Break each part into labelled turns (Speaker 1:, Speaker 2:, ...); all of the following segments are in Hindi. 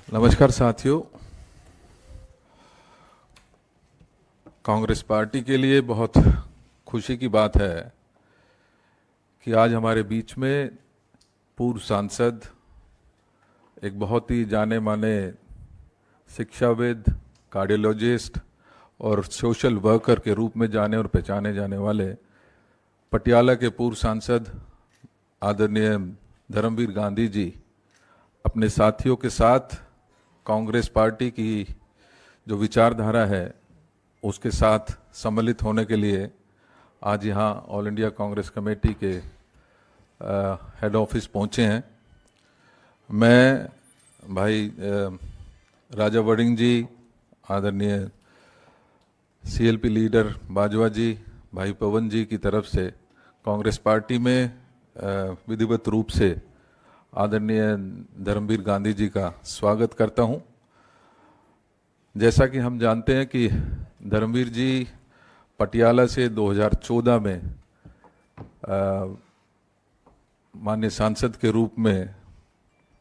Speaker 1: नमस्कार साथियों, कांग्रेस पार्टी के लिए बहुत खुशी की बात है कि आज हमारे बीच में पूर्व सांसद, एक बहुत ही जाने माने शिक्षाविद, कार्डियोलॉजिस्ट और सोशल वर्कर के रूप में जाने और पहचाने जाने वाले पटियाला के पूर्व सांसद आदरणीय धर्मवीर गांधी जी अपने साथियों के साथ कांग्रेस पार्टी की जो विचारधारा है उसके साथ सम्मिलित होने के लिए आज यहाँ ऑल इंडिया कांग्रेस कमेटी के हेड ऑफिस पहुँचे हैं। मैं भाई राजा वड़िंग जी, आदरणीय सीएलपी लीडर बाजवा जी, भाई पवन जी की तरफ से कांग्रेस पार्टी में विधिवत रूप से आदरणीय धर्मवीर गांधी जी का स्वागत करता हूं। जैसा कि हम जानते हैं कि धर्मवीर जी पटियाला से 2014 में माननीय सांसद के रूप में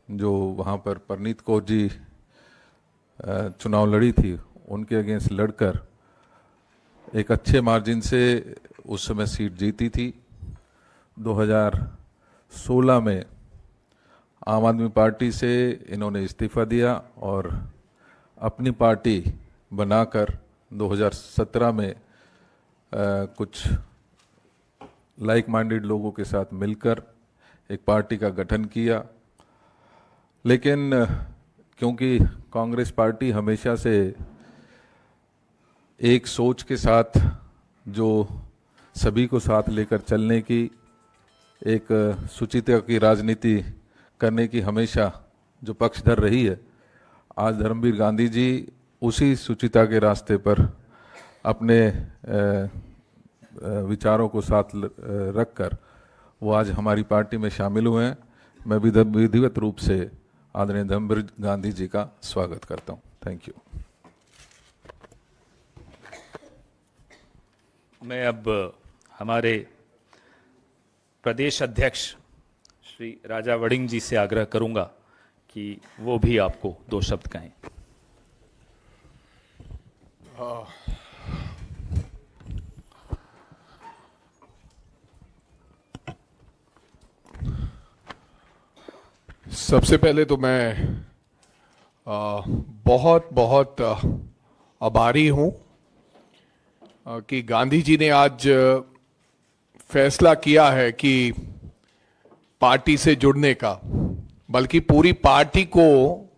Speaker 1: जो वहां पर परनीत कौर जी चुनाव लड़ी थी, उनके अगेंस्ट लड़कर एक अच्छे मार्जिन से उस समय सीट जीती थी। 2016 में आम आदमी पार्टी से इन्होंने इस्तीफा दिया और अपनी पार्टी बनाकर 2017 में कुछ लाइक माइंडेड लोगों के साथ मिलकर एक पार्टी का गठन किया। लेकिन क्योंकि कांग्रेस पार्टी हमेशा से एक सोच के साथ, जो सभी को साथ लेकर चलने की, एक सुचिता की राजनीति करने की हमेशा जो पक्षधर रही है, आज धर्मवीर गांधी जी उसी सुचिता के रास्ते पर अपने विचारों को साथ रखकर वो आज हमारी पार्टी में शामिल हुए हैं। मैं विधिवत रूप से आदरणीय धर्मवीर गांधी जी का स्वागत करता हूं। Thank you.
Speaker 2: मैं अब हमारे प्रदेश अध्यक्ष श्री राजा वड़िंग जी से आग्रह करूंगा कि वो भी आपको दो शब्द कहें।
Speaker 3: सबसे पहले तो मैं बहुत बहुत आभारी हूं कि गांधी जी ने आज फैसला किया है कि पार्टी से जुड़ने का, बल्कि पूरी पार्टी को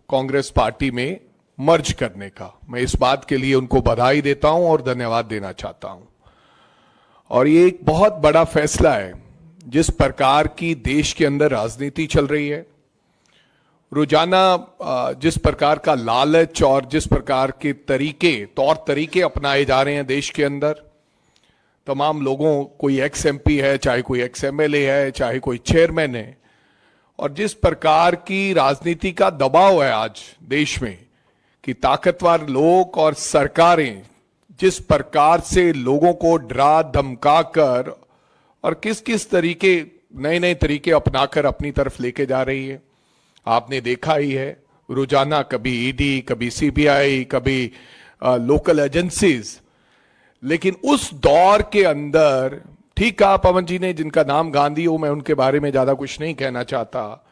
Speaker 3: कांग्रेस पार्टी में मर्ज करने का। मैं इस बात के लिए उनको बधाई देता हूं और धन्यवाद देना चाहता हूं। और ये एक बहुत बड़ा फैसला है। जिस प्रकार की देश के अंदर राजनीति चल रही है, रोजाना जिस प्रकार का लालच और जिस प्रकार के तौर तरीके अपनाए जा रहे हैं देश के अंदर, तमाम लोगों, कोई एक्स एमपी है, चाहे कोई एक्स एमएलए है, चाहे कोई चेयरमैन है, और जिस प्रकार की राजनीति का दबाव है आज देश में कि ताकतवर लोग और सरकारें जिस प्रकार से लोगों को डरा धमका कर और किस किस तरीके, नए नए तरीके अपनाकर अपनी तरफ लेके जा रही है, आपने देखा ही है। रोजाना कभी ईडी, कभी सीबीआई, कभी लोकल एजेंसीज। लेकिन उस दौर के अंदर, ठीक कहा पवन जी ने, जिनका नाम गांधी हो, मैं उनके बारे में ज्यादा कुछ नहीं कहना चाहता।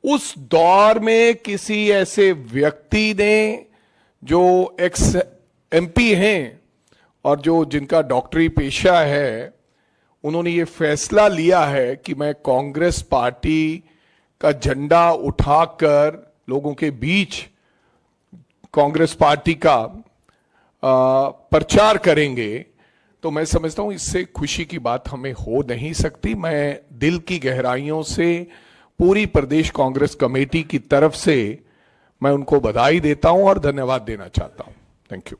Speaker 3: उस दौर में किसी ऐसे व्यक्ति ने जो एक्स एमपी हैं और जो जिनका डॉक्टरी पेशा है, उन्होंने ये फैसला लिया है कि मैं कांग्रेस पार्टी का झंडा उठाकर लोगों के बीच कांग्रेस पार्टी का प्रचार करेंगे। तो मैं समझता हूं इससे खुशी की बात हमें हो नहीं सकती। मैं दिल की गहराइयों से पूरी प्रदेश कांग्रेस कमेटी की तरफ से मैं उनको बधाई देता हूं और धन्यवाद देना चाहता हूं। Thank you.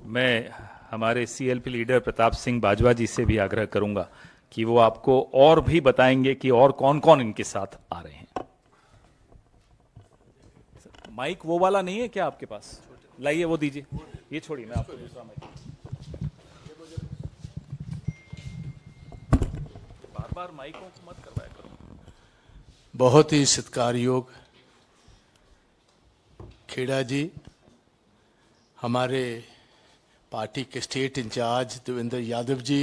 Speaker 2: मैं हमारे सीएलपी लीडर प्रताप सिंह बाजवा जी से भी आग्रह करूंगा कि वो आपको और भी बताएंगे कि और कौन कौन इनके साथ आ रहे हैं। माइक वो वाला नहीं है क्या आपके पास? लाइए वो दीजिए, ये छोड़िए, मैं आपको दूसरा माइक। बार बार माइकों को मत करवाया करो।
Speaker 4: बहुत ही सत्कारयोग खेड़ा जी, हमारे पार्टी के स्टेट इंचार्ज देवेंद्र यादव जी,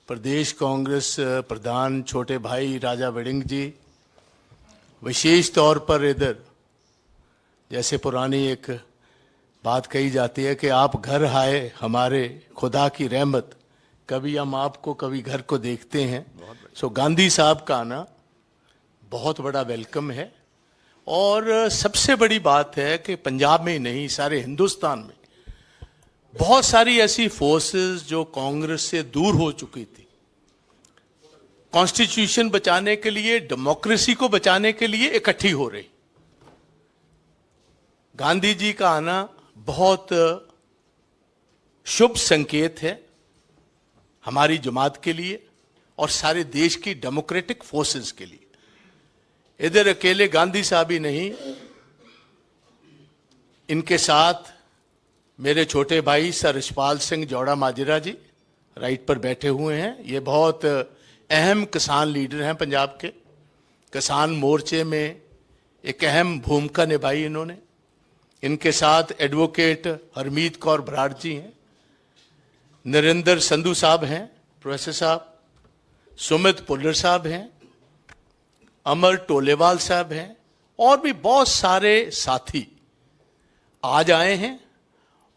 Speaker 4: प्रदेश कांग्रेस प्रधान छोटे भाई राजा वड़िंग जी, विशेष तौर पर इधर जैसे पुरानी एक बात कही जाती है कि आप घर आए हमारे खुदा की रहमत, कभी हम आपको कभी घर को देखते हैं। सो गांधी साहब का आना बहुत बड़ा वेलकम है। और सबसे बड़ी बात है कि पंजाब में ही नहीं, सारे हिंदुस्तान में बहुत सारी ऐसी फोर्सेस जो कांग्रेस से दूर हो चुकी थी, कॉन्स्टिट्यूशन बचाने के लिए, डेमोक्रेसी को बचाने के लिए इकट्ठी हो रही। गांधी जी का आना बहुत शुभ संकेत है हमारी जमात के लिए और सारे देश की डेमोक्रेटिक फोर्सेस के लिए। इधर अकेले गांधी साहब ही नहीं, इनके साथ मेरे छोटे भाई सर रिछपाल सिंह जौड़ा माजरा जी राइट पर बैठे हुए हैं। ये बहुत अहम किसान लीडर हैं पंजाब के। किसान मोर्चे में एक अहम भूमिका निभाई इन्होंने। इनके साथ एडवोकेट हरमीत कौर बराड़ जी हैं, नरेंद्र संधू साहब हैं, प्रोफेसर साहब, सुमित पुल्लर साहब हैं, अमर टोलेवाल साहब हैं, और भी बहुत सारे साथी आज आए हैं।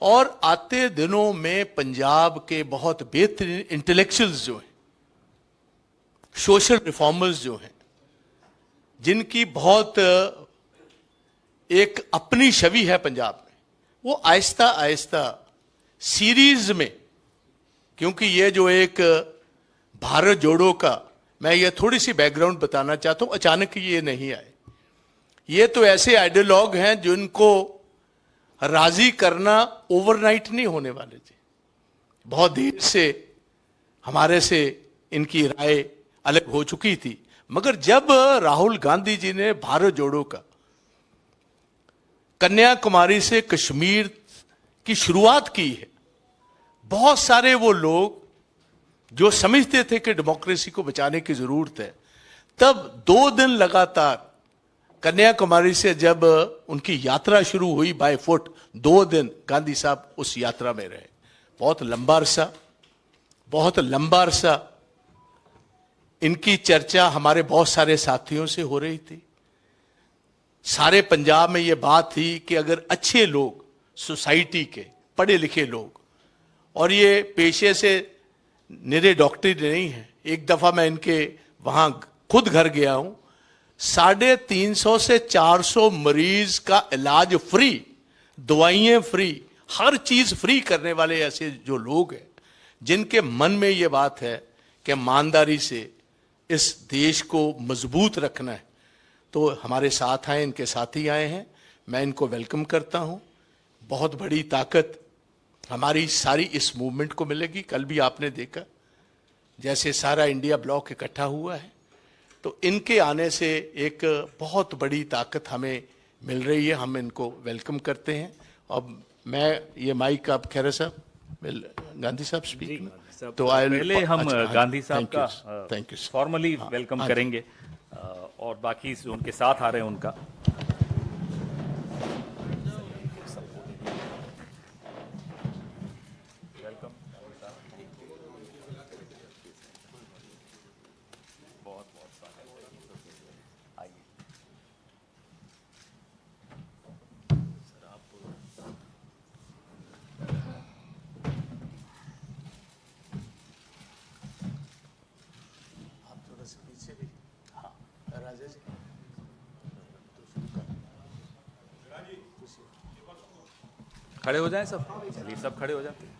Speaker 4: और आते दिनों में पंजाब के बहुत बेहतरीन इंटेलेक्चुअल्स जो हैं, सोशल रिफॉर्मर्स जो हैं, जिनकी बहुत एक अपनी छवि है पंजाब में, वो आहिस्ता आहिस्ता सीरीज में, क्योंकि ये जो एक भारत जोड़ो का, मैं ये थोड़ी सी बैकग्राउंड बताना चाहता हूं, अचानक ये नहीं आए। ये तो ऐसे आइडियोलॉग हैं जिनको राजी करना ओवरनाइट नहीं होने वाले जी। बहुत देर से हमारे से इनकी राय अलग हो चुकी थी, मगर जब राहुल गांधी जी ने भारत जोड़ो का कन्याकुमारी से कश्मीर की शुरुआत की है, बहुत सारे वो लोग जो समझते थे कि डेमोक्रेसी को बचाने की जरूरत है, तब 2 दिन लगातार कन्याकुमारी से जब उनकी यात्रा शुरू हुई बाय फुट, 2 दिन गांधी साहब उस यात्रा में रहे। बहुत लंबा अरसा इनकी चर्चा हमारे बहुत सारे साथियों से हो रही थी। सारे पंजाब में ये बात थी कि अगर अच्छे लोग, सोसाइटी के पढ़े लिखे लोग, और ये पेशे से निरे डॉक्टर नहीं है, एक दफा मैं इनके वहां खुद घर गया हूं, 350 से 400 मरीज का इलाज फ्री, दवाइयां फ्री, हर चीज फ्री करने वाले ऐसे जो लोग हैं, जिनके मन में ये बात है कि ईमानदारी से इस देश को मजबूत रखना है, तो हमारे साथ आए, इनके साथी आए हैं। मैं इनको वेलकम करता हूं। बहुत बड़ी ताकत हमारी सारी इस मूवमेंट को मिलेगी। कल भी आपने देखा जैसे सारा इंडिया ब्लॉक इकट्ठा हुआ है, तो इनके आने से एक बहुत बड़ी ताकत हमें मिल रही है। हम इनको वेलकम करते हैं। अब मैं ये माइक आप खैर साहब, गांधी साहब स्पीक,
Speaker 2: तो पहले हम गांधी साहब का
Speaker 4: थैंक यू
Speaker 2: फॉर्मली वेलकम करेंगे, और बाकी जो उनके साथ आ रहे हैं उनका। खड़े हो जाएं सब, चलिए सब खड़े हो जाते हैं।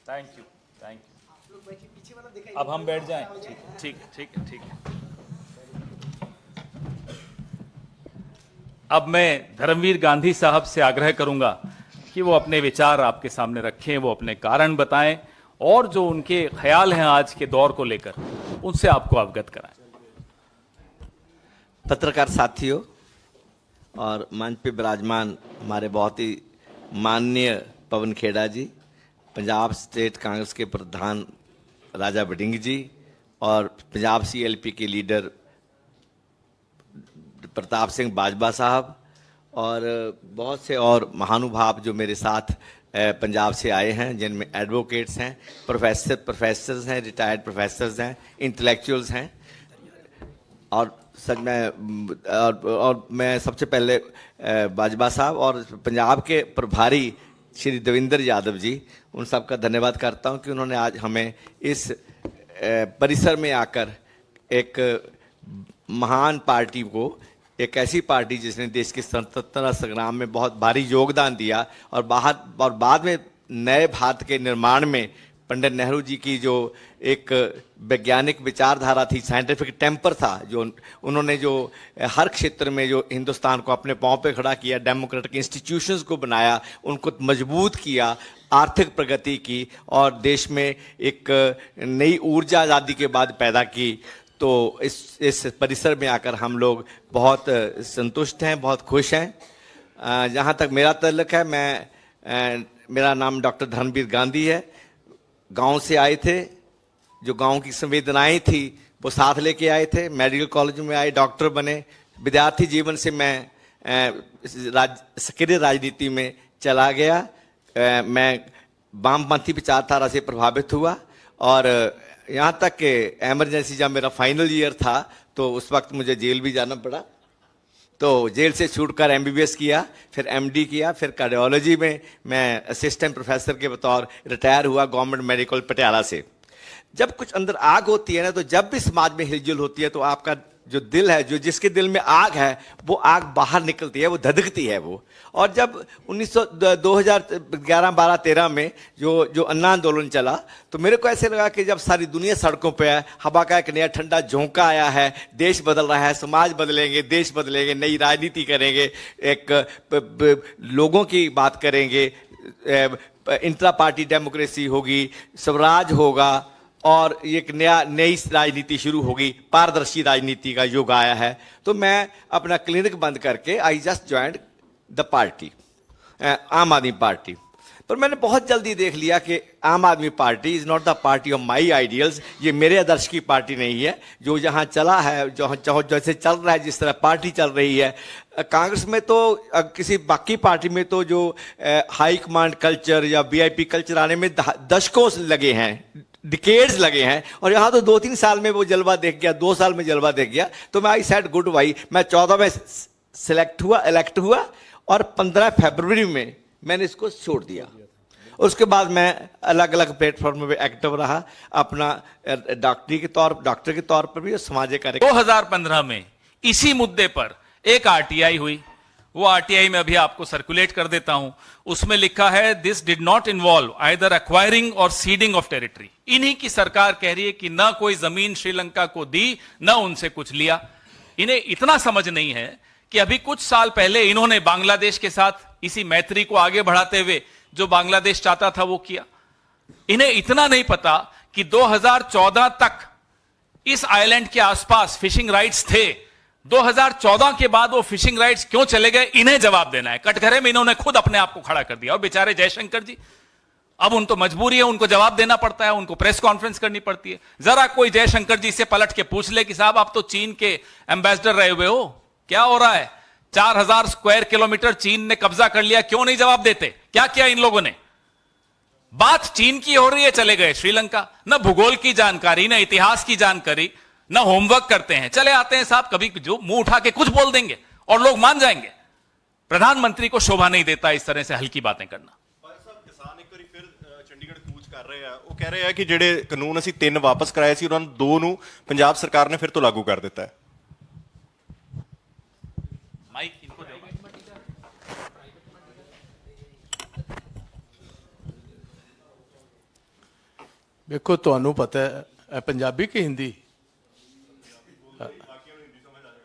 Speaker 2: Thank you, thank you. अब हम बैठ जाएं। ठीक है। अब मैं धर्मवीर गांधी साहब से आग्रह करूंगा कि वो अपने विचार आपके सामने रखें, वो अपने कारण बताएं, और जो उनके ख्याल हैं आज के दौर को लेकर उनसे आपको अवगत कराएं।
Speaker 5: पत्रकार साथियों और मंच पे विराजमान हमारे बहुत ही माननीय पवन खेड़ा जी, पंजाब स्टेट कांग्रेस के प्रधान राजा बडिंग जी और पंजाब सीएलपी के लीडर प्रताप सिंह बाजवा साहब और बहुत से और महानुभाव जो मेरे साथ पंजाब से आए हैं, जिनमें एडवोकेट्स हैं, प्रोफेसर्स हैं, रिटायर्ड प्रोफेसर्स हैं, इंटेलेक्चुअल्स हैं। और सच में और मैं सबसे पहले बाजवा साहब और पंजाब के प्रभारी श्री देवेंद्र यादव जी, उन सब का धन्यवाद करता हूं कि उन्होंने आज हमें इस परिसर में आकर एक महान पार्टी को, एक ऐसी पार्टी जिसने देश के स्वतंत्रता संग्राम में बहुत भारी योगदान दिया और बाद में नए भारत के निर्माण में पंडित नेहरू जी की जो एक वैज्ञानिक विचारधारा थी, साइंटिफिक टेम्पर था, जो उन्होंने जो हर क्षेत्र में जो हिंदुस्तान को अपने पांव पे खड़ा किया, डेमोक्रेटिक इंस्टीट्यूशंस को बनाया, उनको मजबूत किया, आर्थिक प्रगति की और देश में एक नई ऊर्जा आज़ादी के बाद पैदा की। तो इस परिसर में आकर हम लोग बहुत संतुष्ट हैं, बहुत खुश हैं। जहाँ तक मेरा ताल्लुक है, मेरा नाम डॉक्टर धर्मवीर गांधी है। गांव से आए थे, जो गांव की संवेदनाएं थी वो साथ लेके आए थे, मेडिकल कॉलेज में आए, डॉक्टर बने। विद्यार्थी जीवन से मैं सक्रिय राजनीति में चला गया। मैं वामपंथी विचारधारा से प्रभावित हुआ और यहाँ तक कि एमरजेंसी जब मेरा फाइनल ईयर था तो उस वक्त मुझे जेल भी जाना पड़ा। तो जेल से छूटकर एमबीबीएस किया, फिर एमडी किया, फिर कार्डियोलॉजी में मैं असिस्टेंट प्रोफेसर के बतौर रिटायर हुआ गवर्नमेंट मेडिकल पटियाला से। जब कुछ अंदर आग होती है ना, तो जब भी समाज में हिलजुल होती है तो आपका जो दिल है, जो जिसके दिल में आग है, वो आग बाहर निकलती है, वो धधकती है वो। और जब 2011-12-13 में जो अन्ना आंदोलन चला, तो मेरे को ऐसे लगा कि जब सारी दुनिया सड़कों पे है, हवा का एक नया ठंडा झोंका आया है, देश बदल रहा है, समाज बदलेंगे, देश बदलेंगे, नई राजनीति करेंगे, एक लोगों की बात करेंगे, इंट्रा पार्टी डेमोक्रेसी होगी, स्वराज होगा और एक नई राजनीति शुरू होगी, पारदर्शी राजनीति का युग आया है। तो मैं अपना क्लिनिक बंद करके I just joined the party, आम आदमी पार्टी। पर मैंने बहुत जल्दी देख लिया कि आम आदमी party is not the party of my ideals. ये मेरे आदर्श की पार्टी नहीं है। जो जहाँ चला है, जो जैसे चल रहा है, जिस तरह पार्टी चल रही है, कांग्रेस में तो किसी बाकी पार्टी में तो जो हाई कमांड कल्चर या वीआईपी कल्चर आने में दशकों लगे हैं, डिकेड्स लगे हैं, और यहाँ तो 2-3 साल में वो जलवा देख गया, 2 साल में जलवा देख गया। तो मैं आई सेड गुड बाई। मैं 14 में इलेक्ट हुआ और 15 फरवरी में मैंने इसको छोड़ दिया। उसके बाद मैं अलग अलग प्लेटफॉर्म में एक्टिव रहा, अपना डॉक्टर के तौर पर भी और सामाजिक कार्य।
Speaker 2: 2015 में इसी मुद्दे पर एक आरटीआई हुई। वो आरटीआई में अभी आपको सर्कुलेट कर देता हूं। उसमें लिखा है, this did not involve either acquiring और सीडिंग ऑफ टेरिटरी। इन्हीं की सरकार कह रही है कि ना कोई जमीन श्रीलंका को दी, ना उनसे कुछ लिया। इन्हें इतना समझ नहीं है कि अभी कुछ साल पहले इन्होंने बांग्लादेश के साथ इसी मैत्री को आगे बढ़ाते हुए जो बांग्लादेश चाहता था वो किया। इन्हें इतना नहीं पता कि 2014 तक इस आइलैंड के आसपास फिशिंग राइट्स थे। 2014 के बाद वो फिशिंग राइट्स क्यों चले गए, इन्हें जवाब देना है। कटघरे में इन्होंने खुद अपने आप को खड़ा कर दिया। और बेचारे जयशंकर जी, अब उनको मजबूरी है, उनको जवाब देना पड़ता है, उनको प्रेस कॉन्फ्रेंस करनी पड़ती है। जरा कोई जयशंकर जी से पलट के पूछ ले कि साहब आप तो चीन के एम्बेसडर रहे हुए हो, क्या हो रहा है? 4000 स्क्वायर किलोमीटर चीन ने कब्जा कर लिया, क्यों नहीं जवाब देते? क्या किया इन लोगों ने? बात चीन की हो रही है, चले गए श्रीलंका। न भूगोल की जानकारी, न इतिहास की जानकारी, न होमवर्क करते हैं, चले आते हैं साहब, कभी जो मुंह उठा के कुछ बोल देंगे और लोग मान जाएंगे। प्रधानमंत्री को शोभा नहीं देता इस तरह से हल्की बातें करना।
Speaker 6: किसान एक बार फिर चंडीगढ़ कूच कर रहे हैं। वो कह रहे हैं कि ਜਿਹੜੇ ਕਾਨੂੰਨ ਅਸੀਂ 3 ਵਾਪਸ ਕਰਾਏ ਸੀ, ਉਹਨਾਂ ਨੂੰ 2 ਨੂੰ ਪੰਜਾਬ ਸਰਕਾਰ ਨੇ ਫਿਰ ਤੋਂ ਲਾਗੂ ਕਰ ਦਿੱਤਾ ਹੈ।
Speaker 2: माइक इनको देगा।
Speaker 3: देखो, ਤੁਹਾਨੂੰ पता है पंजाबी की हिंदी?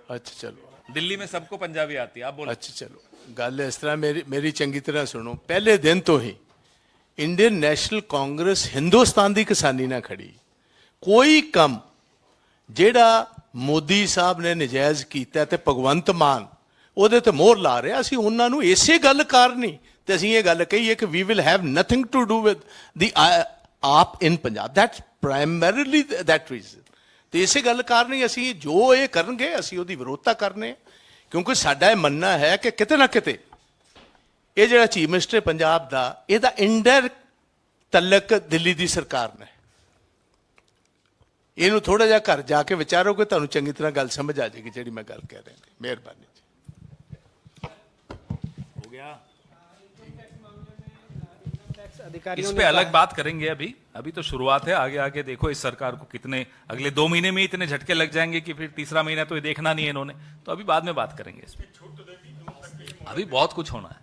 Speaker 3: अच्छा चलो,
Speaker 2: दिल्ली में सबको पंजाबी आती है, आप बोलो।
Speaker 3: अच्छा चलो, गल इस तरह, मेरी चंगी तरह सुनो। पहले दिन तो ही इंडियन नेशनल कांग्रेस हिंदुस्तान की किसानी ना खड़ी। कोई कम
Speaker 4: ਜਿਹੜਾ ਮੋਦੀ ਸਾਹਿਬ ਨੇ ਨਜਾਇਜ਼ ਕੀਤਾ ਤੇ ਭਗਵੰਤ ਮਾਨ ਉਹਦੇ ਤੇ ਮੋਹਰ ਲਾ ਰਿਹਾ, ਅਸੀਂ ਉਹਨਾਂ ਨੂੰ ਇਸੇ ਗੱਲ ਕਾਰਨ ਹੀ ਤੇ ਅਸੀਂ ਇਹ ਗੱਲ ਕਹੀਏ ਕਿ we will have nothing to do with the AAP in Punjab, that's primarily that reason. ਤੇ ਇਸੇ ਗੱਲ ਕਾਰਨ ਹੀ ਅਸੀਂ ਜੋ ਇਹ ਕਰਨਗੇ ਅਸੀਂ ਉਹਦੀ ਵਿਰੋਧਤਾ ਕਰਨੇ, ਕਿਉਂਕਿ ਸਾਡਾ ਇਹ ਮੰਨਣਾ ਹੈ ਕਿ ਕਿਤੇ ਨਾ ਕਿਤੇ ਇਹ ਜਿਹੜਾ ਚੀਫ ਮਿਨਿਸਟਰ ਪੰਜਾਬ ਦਾ ਇਹਦਾ ਇਨਡਾਇਰੈਕਟ ਤਲਕ ਦਿੱਲੀ ਦੀ ਸਰਕਾਰ ਨੇ। ਇਹਨੂੰ ਥੋੜਾ ਜਿਹਾ ਘਰ ਜਾ ਕੇ ਵਿਚਾਰੋਗੇ ਤੁਹਾਨੂੰ ਚੰਗੀ ਤਰ੍ਹਾਂ ਗੱਲ ਸਮਝ ਆ ਜਾਏਗੀ ਜਿਹੜੀ ਮੈਂ ਗੱਲ ਕਹਿ ਰਿਹਾ। ਮਿਹਰਬਾਨੀ ਜੀ।
Speaker 2: इस पे अलग बात करेंगे। अभी तो शुरुआत है, आगे आगे देखो इस सरकार को कितने अगले 2 महीने में इतने झटके लग जाएंगे कि फिर तीसरा महीना तो ये देखना नहीं है इन्होंने, तो अभी बाद में बात करेंगे इस पे। अभी बहुत कुछ होना है।